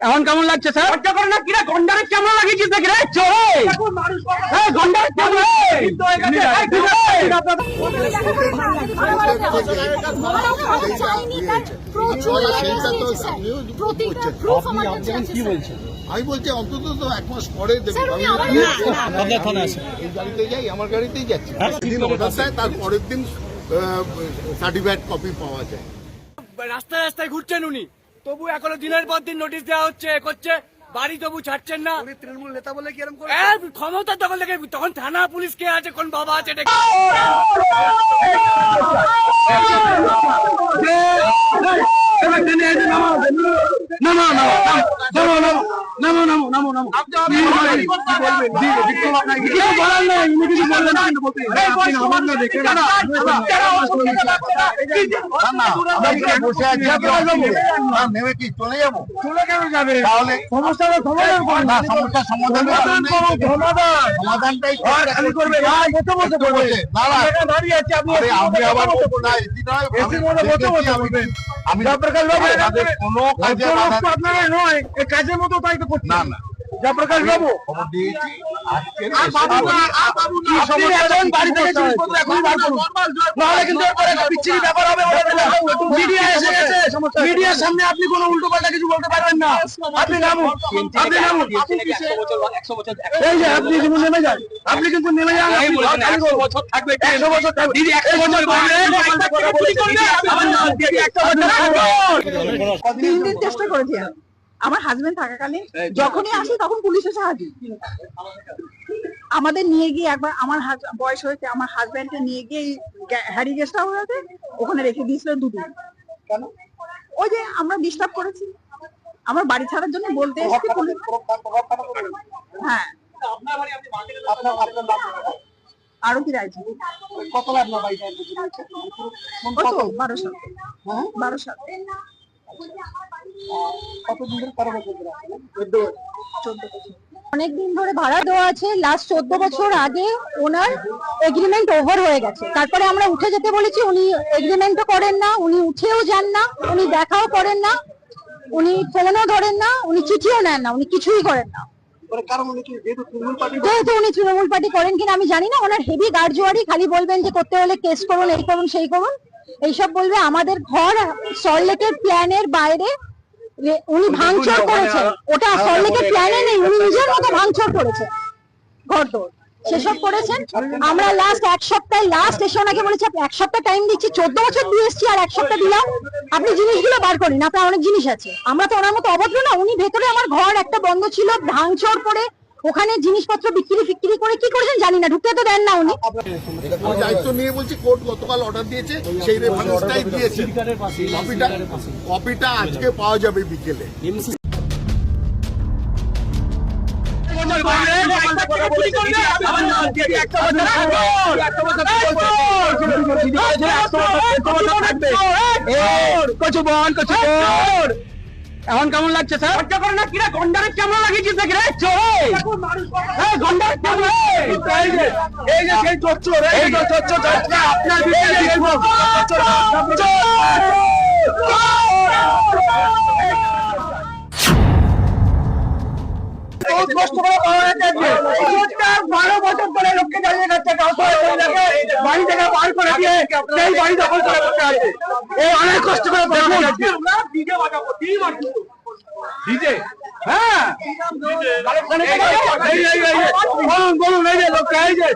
এখন কেমন লাগছে স্যার? গন্ডারের ক্যামেরা লাগিয়েছিস নাকি রে? গন্ডারের ক্যামেরা আমি বলছি অন্তত তো 1 মাস পরে দেবেন। এই গাড়িতে যাই, আমার গাড়িতেই যাচ্ছি, তার পরের দিন সার্টিফাইড কপি পাওয়া যায়। রাস্তায় রাস্তায় ঘুরছেন উনি, তবু এখনো দিনের পর দিন নোটিশ দেওয়া হচ্ছে, করছে, বাড়ি তবু ছাড়ছেন না। তৃণমূল নেতা বলে কি এরকম ক্ষমতা তখন থেকে, তখন থানা পুলিশ কে আছে, কোন বাবা আছে? নেমে কি চলে যাবো? চলে কেন যাবে? তাহলে সমস্যার সমাধানটাই করবে। দাঁড়িয়ে আছে আপনি, আমি আবার আমি কোনো আপনারা নয়, কাজের মতো তাই তো করছি। না না, জয়প্রকাশ বাবু খবর দিয়েছি। মিডিয়ার সামনে আপনি কোনো উল্টো পাল্টা কিছু বলতে পারবেন না। আপনি নামুন, আপনি নামুন। এই যে আপনি কিন্তু নেমে যান, আপনি কিন্তু নেমে যান। 100 বছর থাকবে, 100 বছর থাকবে। 100 বছর তিন দিন চেষ্টা করেছি আমার হাজবেন্ড থাকাকালীন, যখনই আসি তখন পুলিশ এসে হাজির। আমাদের নিয়ে গিয়ে একবার, আমার বয়স হয়েছে, আমার হাজবেন্ডকে নিয়ে গিয়ে হ্যারি গেস্ট হাউসে ওখানে রেখে দিয়েছিলেন 2 দিন। ওই যে আমরা ডিস্টার্ব করেছি, আমার বাড়ি ছাড়ার জন্য বলতে এসেছি। হ্যাঁ, আরো কি রাইছে? কত আপনার বাড়িটা 12 সাল। 12 সাল। অনেকদিন ধরে ভাড়া দেওয়া আছে। লাস্ট 14 বছর আগে ওনার এগ্রিমেন্ট ওভার হয়ে গেছে, তারপরে আমরা উঠে যেতে বলেছি, উনি এগ্রিমেন্টও করেন না, উনি উঠেও যান না, উনি দেখাও করেন না, উনি ফোনও ধরেন না, উনি চিঠিও নেন না, উনি কিছুই করেন না। যেহেতু উনি তৃণমূল পার্টি করেন কিনা আমি জানি না, ওনার হেভি গার্জুয়ারি, খালি বলবেন যে করতে হলে কেস করুন, এই করুন, সেই করুন, এইসব বলবে। আমাদের ঘর সল্টলেকের প্ল্যানের বাইরে উনি ভাঙচুর করেছেন, ওটা সল্টলেকের প্ল্যানে নেই, উনি নিজের মতো ভাঙচুর করেছেন, ঘর দৌড় সেসব করেছেন। আমরা লাস্ট 1 সপ্তাহ লাস্ট এসে ওনাকে বলেছি 1 সপ্তাহ টাইম দিচ্ছি, 14 বছর দিয়ে এসছি, আর 1 সপ্তাহ দিলাম, আপনি জিনিসগুলো বার করেন, আপনার অনেক জিনিস আছে। আমরা তো ওনার মতো অভদ্র না। উনি ভেতরে, আমার ঘর একটা বন্ধ ছিল, ভাঙচুর করে ওখানে জিনিসপত্র বিক্রি করে কি করেছেন জানি না, ঢুকতে তো দেন না উনি। দায়িত্ব নিয়ে বলছি, কোর্ট গতকাল অর্ডার দিয়েছে, সেই রেফারেন্সটাই দিয়েছে। কপিটা আজকে পাওয়া যাবে বিকেলে। এখন কেমন লাগছে স্যার? গন্ডারের ক্যামেরা লাগিয়েছিস নাকি রে? গন্ডারের ক্যামেরা। এই যে সেই চোর, এই চোর আপনার কষ্ট করে পাওয়া যাচ্ছে। 12 বছর ধরে লোককে জ্বালিয়ে খাচ্ছে, বাড়ি থেকে বার করে দিয়ে সেই বাড়ি দখল করে বসে আছে। এই অনেক কষ্ট করে পাওয়া যাচ্ছে। ডিজে, হ্যাঁ, বলুন এই যে লোকটা, এই যে